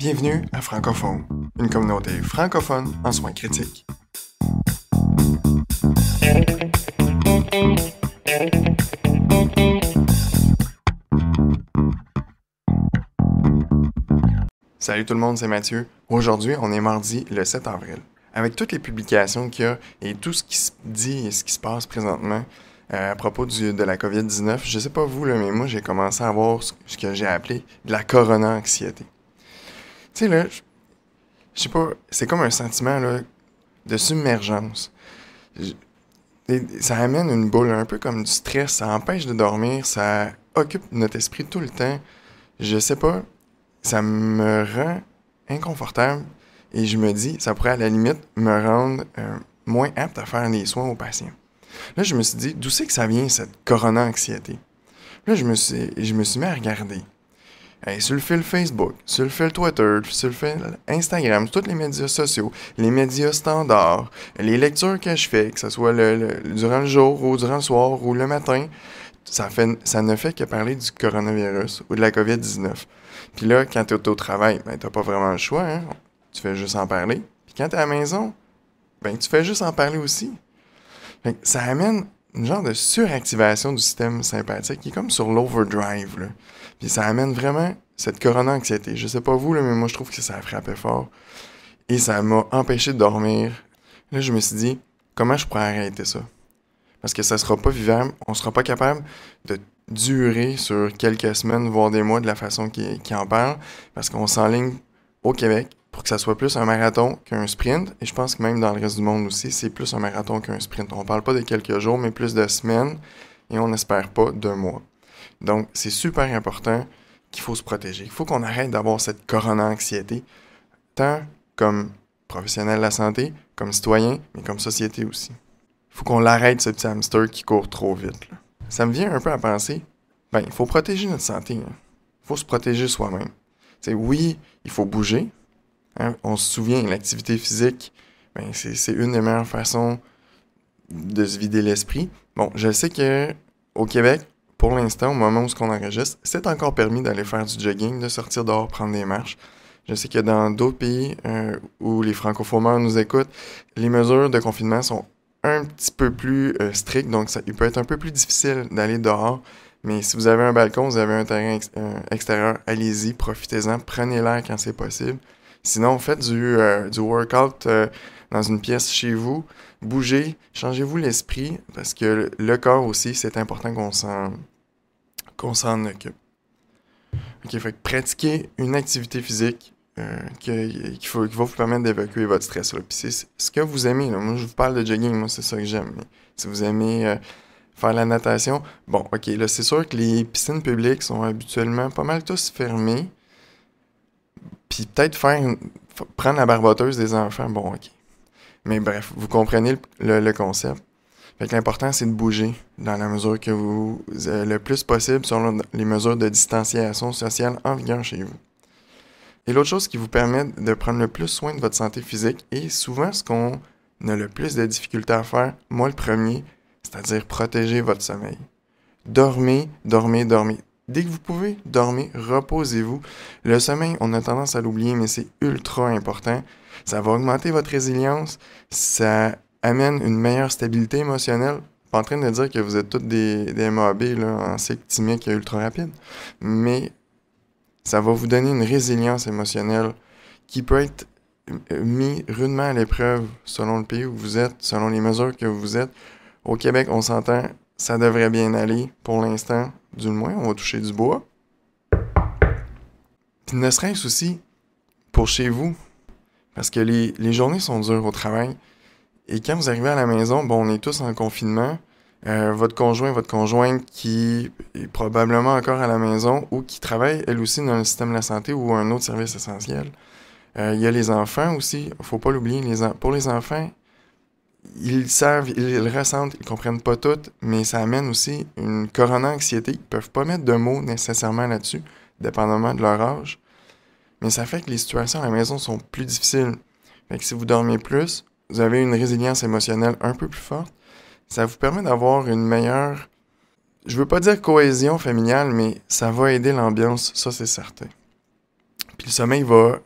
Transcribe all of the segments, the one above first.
Bienvenue à Francophone, une communauté francophone en soins critiques. Salut tout le monde, c'est Mathieu. Aujourd'hui, on est mardi le 7 avril. Avec toutes les publications qu'il y a et tout ce qui se dit et ce qui se passe présentement à propos de la COVID-19, je sais pas vous, là, mais moi, j'ai commencé à avoir ce que j'ai appelé de la corona-anxiété. Tu sais, là, je sais pas, c'est comme un sentiment là, de submergence. Ça amène une boule, un peu comme du stress, ça empêche de dormir, ça occupe notre esprit tout le temps. Je sais pas, ça me rend inconfortable et je me dis, ça pourrait à la limite me rendre moins apte à faire les soins aux patients. Là, je me suis dit, d'où c'est que ça vient cette corona-anxiété? Là, je me suis mis à regarder. Sur le fil Facebook, sur le fil Twitter, sur le fil Instagram, sur tous les médias sociaux, les médias standards, les lectures que je fais, que ce soit durant le jour ou durant le soir ou le matin, ça ne fait que parler du coronavirus ou de la COVID-19. Puis là, quand t'es au travail, ben t'as pas vraiment le choix, hein? Tu fais juste en parler. Puis quand t'es à la maison, ben tu fais juste en parler aussi. Fait que ça amène une genre de suractivation du système sympathique qui est comme sur l'overdrive, là. Puis ça amène vraiment cette corona-anxiété. Je sais pas vous, là, mais moi je trouve que ça a frappé fort. Et ça m'a empêché de dormir. Là, je me suis dit, comment je pourrais arrêter ça? Parce que ça sera pas vivable, on sera pas capable de durer sur quelques semaines, voire des mois de la façon qu'il en parle, parce qu'on s'enligne au Québec pour que ça soit plus un marathon qu'un sprint, et je pense que même dans le reste du monde aussi, c'est plus un marathon qu'un sprint. On parle pas de quelques jours, mais plus de semaines, et on n'espère pas de mois. Donc, c'est super important qu'il faut se protéger. Il faut qu'on arrête d'avoir cette corona-anxiété, tant comme professionnel de la santé, comme citoyen, mais comme société aussi. Il faut qu'on l'arrête, ce petit hamster qui court trop vite, là. Ça me vient un peu à penser, il faut protéger notre santé. Il faut se protéger soi-même. T'sais, oui, il faut bouger. Hein? On se souvient, l'activité physique, c'est une des meilleures façons de se vider l'esprit. Bon, je sais que au Québec, pour l'instant, au moment où on enregistre, c'est encore permis d'aller faire du jogging, de sortir dehors, prendre des marches. Je sais que dans d'autres pays où les francophoneurs nous écoutent, les mesures de confinement sont un petit peu plus strictes, donc il peut être un peu plus difficile d'aller dehors. Mais si vous avez un balcon, vous avez un terrain extérieur, allez-y, profitez-en, prenez l'air quand c'est possible. Sinon, faites du workout dans une pièce chez vous, bougez, changez-vous l'esprit, parce que le corps aussi, c'est important qu'on s'en occupe. Ok, fait que pratiquer une activité physique qui va vous permettre d'évacuer votre stress. Là. Puis c'est ce que vous aimez. Là. Moi, je vous parle de jogging, moi, c'est ça que j'aime. Mais si vous aimez faire la natation, bon, ok, là, c'est sûr que les piscines publiques sont habituellement pas mal tous fermées. Puis peut-être prendre la barboteuse des enfants, bon, ok. Mais bref, vous comprenez le concept. Fait que l'important, c'est de bouger dans la mesure que vous le plus possible selon les mesures de distanciation sociale en vigueur chez vous. Et l'autre chose qui vous permet de prendre le plus soin de votre santé physique, et souvent ce qu'on a le plus de difficultés à faire, moi le premier, c'est-à-dire protéger votre sommeil. Dormez, dormez, dormez. Dès que vous pouvez, dormez, reposez-vous. Le sommeil, on a tendance à l'oublier, mais c'est ultra important. Ça va augmenter votre résilience, ça amène une meilleure stabilité émotionnelle. Pas en train de dire que vous êtes tous des MAB là, en cycle thymique ultra rapide, mais ça va vous donner une résilience émotionnelle qui peut être mis rudement à l'épreuve selon le pays où vous êtes, selon les mesures que vous êtes. Au Québec, on s'entend, ça devrait bien aller pour l'instant, du moins, on va toucher du bois. Puis ne serait-ce aussi pour chez vous, parce que les journées sont dures au travail, et quand vous arrivez à la maison, bon, on est tous en confinement, votre conjoint, votre conjointe qui est probablement encore à la maison ou qui travaille, elle aussi, dans le système de la santé ou un autre service essentiel. Il y a les enfants aussi, faut pas l'oublier, pour les enfants, ils savent, ils le ressentent, ils comprennent pas tout, mais ça amène aussi une corona-anxiété. Ils peuvent pas mettre de mots nécessairement là-dessus, dépendamment de leur âge. Mais ça fait que les situations à la maison sont plus difficiles. Fait que si vous dormez plus, vous avez une résilience émotionnelle un peu plus forte. Ça vous permet d'avoir une meilleure, je veux pas dire cohésion familiale, mais ça va aider l'ambiance, ça c'est certain. Puis le sommeil va,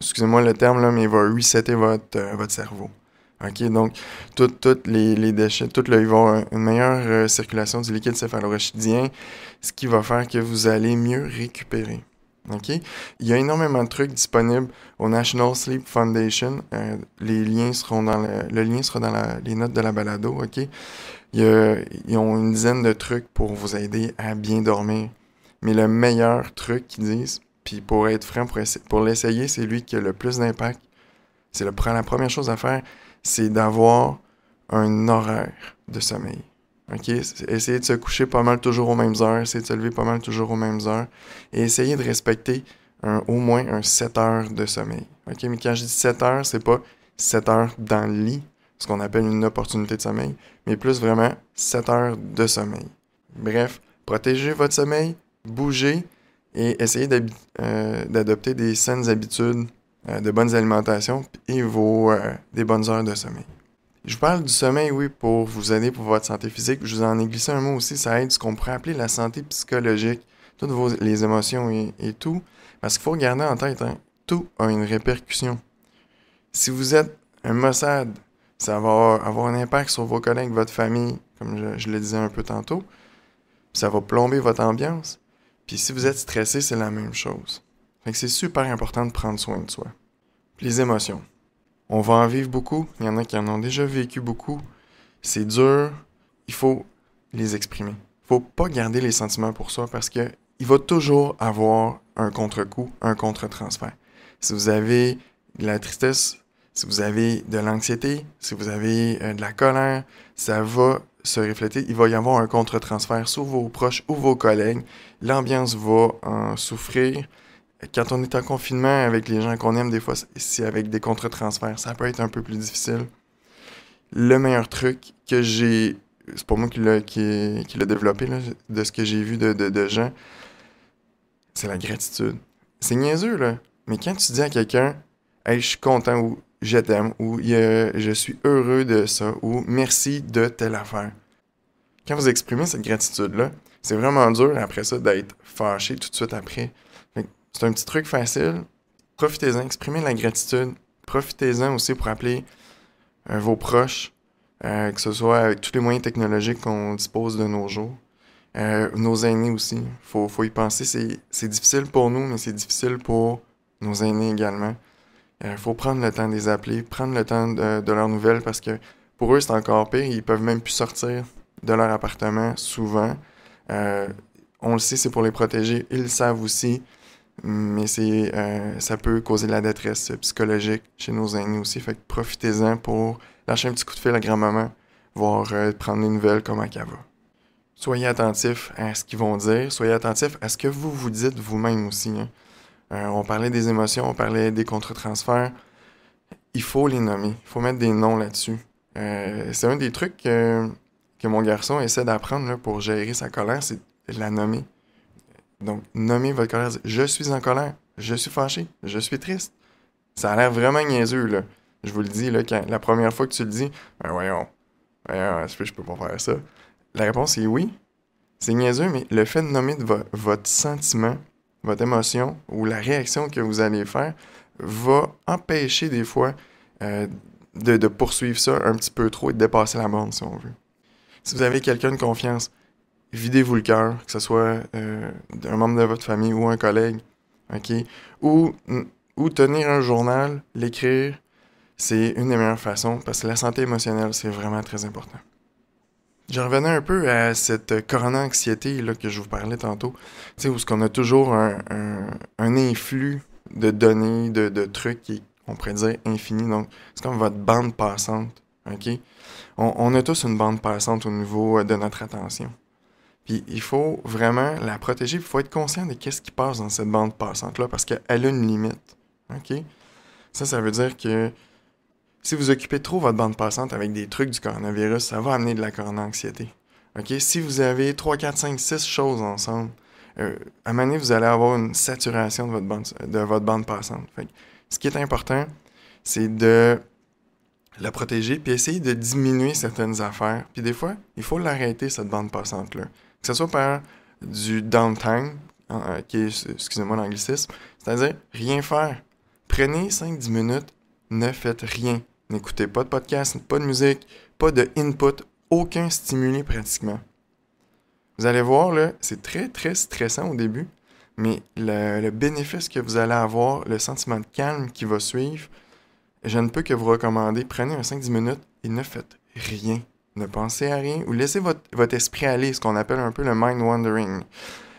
excusez-moi le terme, là, mais il va resetter votre cerveau. OK? Donc, tous les déchets, il va y avoir une meilleure circulation du liquide céphalorachidien, ce qui va faire que vous allez mieux récupérer. OK? Il y a énormément de trucs disponibles au National Sleep Foundation. Les liens seront le lien sera dans les notes de la balado. OK? Ils ont une dizaine de trucs pour vous aider à bien dormir. Mais le meilleur truc qu'ils disent, puis pour être franc, pour l'essayer, c'est lui qui a le plus d'impact. C'est la première chose à faire, c'est d'avoir un horaire de sommeil. OK? Essayez de se coucher pas mal toujours aux mêmes heures, essayez de se lever pas mal toujours aux mêmes heures, et essayez de respecter au moins un 7 heures de sommeil. OK? Mais quand je dis 7 heures, c'est pas 7 heures dans le lit, ce qu'on appelle une opportunité de sommeil, mais plus vraiment 7 heures de sommeil. Bref, protégez votre sommeil, bougez, et essayez d'adopter des saines habitudes, de bonnes alimentations et des bonnes heures de sommeil. Je vous parle du sommeil, oui, pour vous aider pour votre santé physique. Je vous en ai glissé un mot aussi, ça aide ce qu'on pourrait appeler la santé psychologique, toutes les émotions et tout. Parce qu'il faut garder en tête, hein, tout a une répercussion. Si vous êtes un maussade, ça va avoir un impact sur vos collègues, votre famille, comme je le disais un peu tantôt. Ça va plomber votre ambiance. Puis si vous êtes stressé, c'est la même chose. Fait que c'est super important de prendre soin de soi. Puis les émotions. On va en vivre beaucoup. Il y en a qui en ont déjà vécu beaucoup. C'est dur. Il faut les exprimer. Il faut pas garder les sentiments pour soi parce que il va toujours avoir un contre-coup, un contre-transfert. Si vous avez de la tristesse, si vous avez de l'anxiété, si vous avez de la colère, ça va se refléter. Il va y avoir un contre-transfert sur vos proches ou vos collègues. L'ambiance va en souffrir. Quand on est en confinement avec les gens qu'on aime, des fois, c'est avec des contre-transferts. Ça peut être un peu plus difficile. Le meilleur truc que j'ai... C'est pas moi qui l'a développé, là, de ce que j'ai vu de gens, c'est la gratitude. C'est niaiseux, là. Mais quand tu dis à quelqu'un « Hey, je suis content » ou « Je t'aime » ou « Je suis heureux de ça » ou « Merci de telle affaire ». Quand vous exprimez cette gratitude-là, c'est vraiment dur après ça d'être fâché tout de suite après. C'est un petit truc facile. Profitez-en, exprimez la gratitude. Profitez-en aussi pour appeler vos proches, que ce soit avec tous les moyens technologiques qu'on dispose de nos jours. Nos aînés aussi. Faut y penser. C'est difficile pour nous, mais c'est difficile pour nos aînés également. Faut prendre le temps de les appeler, prendre le temps de leurs nouvelles parce que pour eux, c'est encore pire. Ils peuvent même plus sortir de leur appartement souvent. On le sait, c'est pour les protéger. Ils le savent aussi. Mais ça peut causer de la détresse psychologique chez nos aînés aussi. Fait que profitez-en pour lâcher un petit coup de fil à grand-maman, voir prendre des nouvelles, comment elle va. Soyez attentifs à ce qu'ils vont dire. Soyez attentifs à ce que vous vous dites vous-même aussi. Hein. On parlait des émotions, on parlait des contre-transferts. Il faut les nommer. Il faut mettre des noms là-dessus. C'est un des trucs que mon garçon essaie d'apprendre là, pour gérer sa colère, c'est de la nommer. Donc, nommez votre colère. Je suis en colère. Je suis fâché. Je suis triste. Ça a l'air vraiment niaiseux, là. Je vous le dis, là, la première fois que tu le dis, ben voyons, je peux pas faire ça. La réponse est oui. C'est niaiseux, mais le fait de nommer votre sentiment, votre émotion ou la réaction que vous allez faire va empêcher des fois de poursuivre ça un petit peu trop et de dépasser la borne, si on veut. Si vous avez quelqu'un de confiance, videz-vous le cœur, que ce soit un membre de votre famille ou un collègue, OK? Ou tenir un journal, l'écrire, c'est une des meilleures façons parce que la santé émotionnelle, c'est vraiment très important. Je revenais un peu à cette corona-anxiété là, que je vous parlais tantôt, tu sais, où ce qu'on a toujours un influx de données, de trucs qui, on pourrait dire, infini. Donc, c'est comme votre bande passante, OK? On a tous une bande passante au niveau de notre attention. Puis il faut vraiment la protéger, il faut être conscient de qu'est-ce qui passe dans cette bande passante-là, parce qu'elle a une limite, OK? Ça veut dire que si vous occupez trop votre bande passante avec des trucs du coronavirus, ça va amener de la corona-anxiété, OK? Si vous avez 3, 4, 5, 6 choses ensemble, à un moment donné, vous allez avoir une saturation de votre bande passante. Fait que, ce qui est important, c'est de la protéger, puis essayer de diminuer certaines affaires. Puis des fois, il faut l'arrêter, cette bande passante-là. Que ce soit par du downtime, excusez-moi l'anglicisme, c'est-à-dire rien faire. Prenez 5-10 minutes, ne faites rien. N'écoutez pas de podcast, pas de musique, pas de input, aucun stimuli pratiquement. Vous allez voir, là, c'est très, très stressant au début, mais le bénéfice que vous allez avoir, le sentiment de calme qui va suivre, je ne peux que vous recommander, prenez un 5-10 minutes et ne faites rien. Ne pensez à rien ou laissez votre esprit aller, ce qu'on appelle un peu le mind wandering.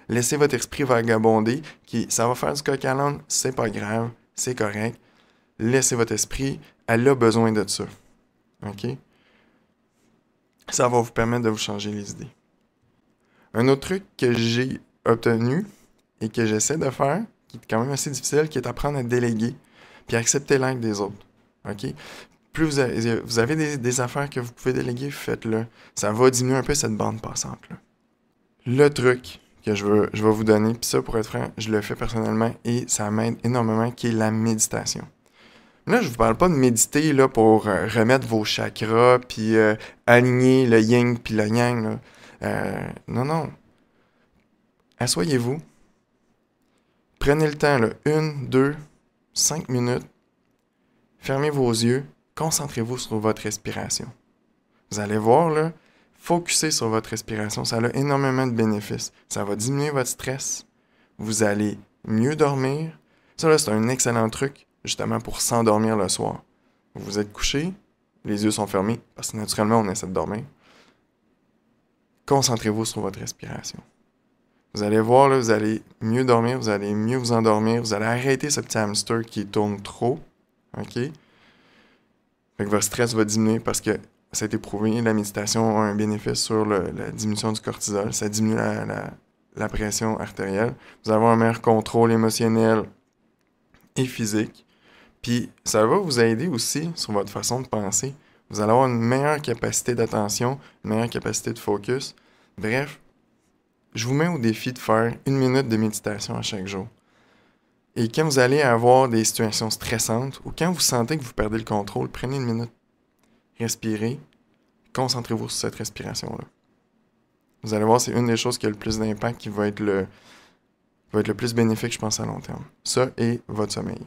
Laissez votre esprit vagabonder, ça va faire du coq à l'âne, c'est pas grave, c'est correct. Laissez votre esprit, elle a besoin de ça. OK? Ça va vous permettre de vous changer les idées. Un autre truc que j'ai obtenu et que j'essaie de faire, qui est quand même assez difficile, qui est apprendre à déléguer puis accepter l'aide des autres. OK? Plus vous avez des affaires que vous pouvez déléguer, faites-le. Ça va diminuer un peu cette bande passante, là. Le truc que je vais vous donner, puis ça, pour être franc, je le fais personnellement et ça m'aide énormément, qui est la méditation. Là, je vous parle pas de méditer là, pour remettre vos chakras, puis aligner le yin puis le yang, là. Non. Asseyez-vous. Prenez le temps, là, 1, 2, 5 minutes. Fermez vos yeux. Concentrez-vous sur votre respiration. Vous allez voir, là, focussez sur votre respiration. Ça a énormément de bénéfices. Ça va diminuer votre stress. Vous allez mieux dormir. Ça, là, c'est un excellent truc, justement, pour s'endormir le soir. Vous êtes couché, les yeux sont fermés, parce que naturellement, on essaie de dormir. Concentrez-vous sur votre respiration. Vous allez voir, là, vous allez mieux dormir, vous allez mieux vous endormir, vous allez arrêter ce petit hamster qui tourne trop. OK? Fait que votre stress va diminuer parce que ça a été prouvé, la méditation a un bénéfice sur la diminution du cortisol. Ça diminue la pression artérielle. Vous allez avoir un meilleur contrôle émotionnel et physique. Puis ça va vous aider aussi sur votre façon de penser. Vous allez avoir une meilleure capacité d'attention, une meilleure capacité de focus. Bref, je vous mets au défi de faire 1 minute de méditation à chaque jour. Et quand vous allez avoir des situations stressantes ou quand vous sentez que vous perdez le contrôle, prenez 1 minute. Respirez. Concentrez-vous sur cette respiration-là. Vous allez voir, c'est une des choses qui a le plus d'impact, qui va être le plus bénéfique, je pense, à long terme. Ça et votre sommeil.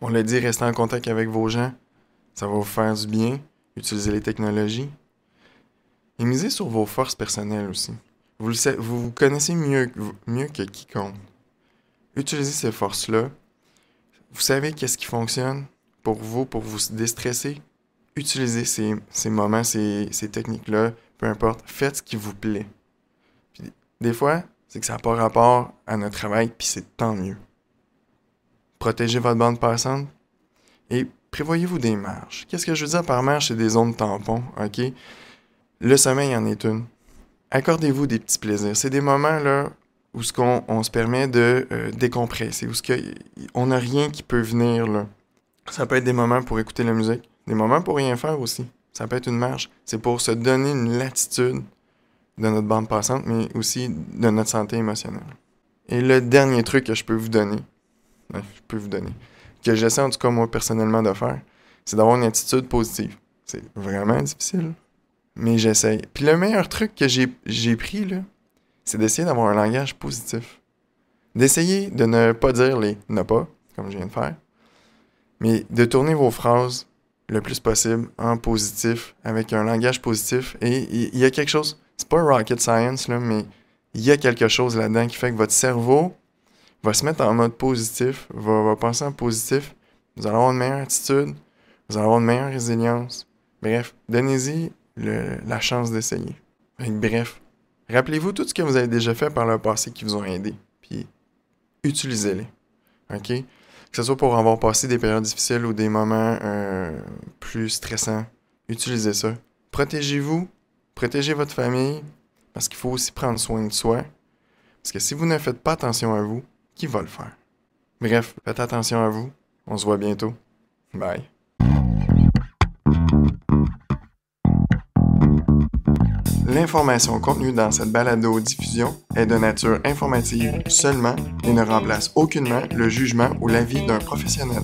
On l'a dit, restez en contact avec vos gens. Ça va vous faire du bien. Utilisez les technologies. Et misez sur vos forces personnelles aussi. Vous vous connaissez mieux que quiconque. Utilisez ces forces-là. Vous savez qu'est-ce qui fonctionne pour vous déstresser. Utilisez ces moments, ces techniques-là, peu importe. Faites ce qui vous plaît. Puis, des fois, c'est que ça n'a pas rapport à notre travail, puis c'est tant mieux. Protégez votre bande passante et prévoyez-vous des marges. Qu'est-ce que je veux dire par marge? C'est des zones tampons, OK? Le sommeil en est une. Accordez-vous des petits plaisirs. C'est des moments là où on se permet de décompresser, où on n'a rien qui peut venir là. Ça peut être des moments pour écouter la musique, des moments pour rien faire aussi. Ça peut être une marche. C'est pour se donner une latitude de notre bande passante, mais aussi de notre santé émotionnelle. Et le dernier truc que je peux vous donner, que j'essaie en tout cas moi personnellement de faire, c'est d'avoir une attitude positive. C'est vraiment difficile, mais j'essaye. Puis le meilleur truc que j'ai pris, là, c'est d'essayer d'avoir un langage positif. D'essayer de ne pas dire les « ne pas », comme je viens de faire, mais de tourner vos phrases le plus possible en positif, avec un langage positif. Et il y a quelque chose, c'est pas rocket science, là, mais il y a quelque chose là-dedans qui fait que votre cerveau va se mettre en mode positif, va penser en positif. Vous allez avoir une meilleure attitude, vous allez avoir une meilleure résilience. Bref, donnez-y la chance d'essayer. Bref, rappelez-vous tout ce que vous avez déjà fait par le passé qui vous ont aidé, puis utilisez-les. OK? Que ce soit pour avoir passé des périodes difficiles ou des moments plus stressants, utilisez ça. Protégez-vous, protégez votre famille, parce qu'il faut aussi prendre soin de soi. Parce que si vous ne faites pas attention à vous, qui va le faire? Bref, faites attention à vous. On se voit bientôt. Bye. L'information contenue dans cette balado-diffusion est de nature informative seulement et ne remplace aucunement le jugement ou l'avis d'un professionnel.